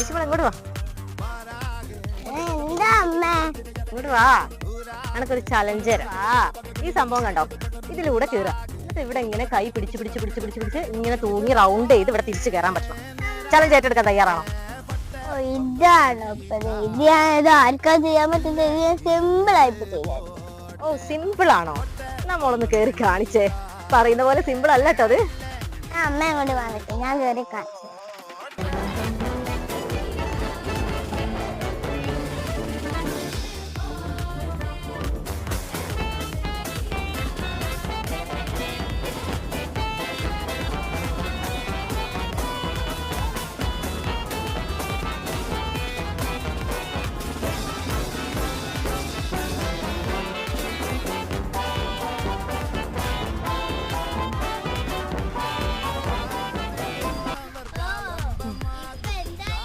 ലക്ഷ്മണ ഇങ്ങോട്ട് വാ. എന്താ അമ്മ? ഇങ്ങോട്ട് വാ. എനക്കൊരു ചലഞ്ച് തരാം. ഈ സംഭവം കണ്ടോ? ഇതിലൂടെ കേറുക. എന്നിട്ട് ഇവിടെ ഇങ്ങനെ കൈ പിടിച്ച് പിടിച്ച് പിടിച്ച് പിടിച്ച് പിടിച്ച് ഇങ്ങനെ തൂങ്ങി റൗണ്ട് ചെയ്ത് ഇവിടെ തിരിച്ചു കയറാൻ പറ്റണം. ചലഞ്ച് ഏറ്റെടുക്കാൻ തയ്യാറാണോ? ഇതാണോ ഇത്? ഞാനിത് ആർക്കാ ചെയ്യാൻ പറ്റുന്നത്? സിമ്പിൾ ആയിട്ട് ചെയ്യാൻ. ഓ സിമ്പിൾ ആണോ? നമ്മളൊന്ന് കേറി കാണിച്ചേ. പറയുന്ന പോലെ സിമ്പിൾ അല്ല കേട്ടോ അത്. അമ്മ അങ്ങോട്ട് വന്നിട്ട് ഞാൻ കേറി കാണിച്ചു.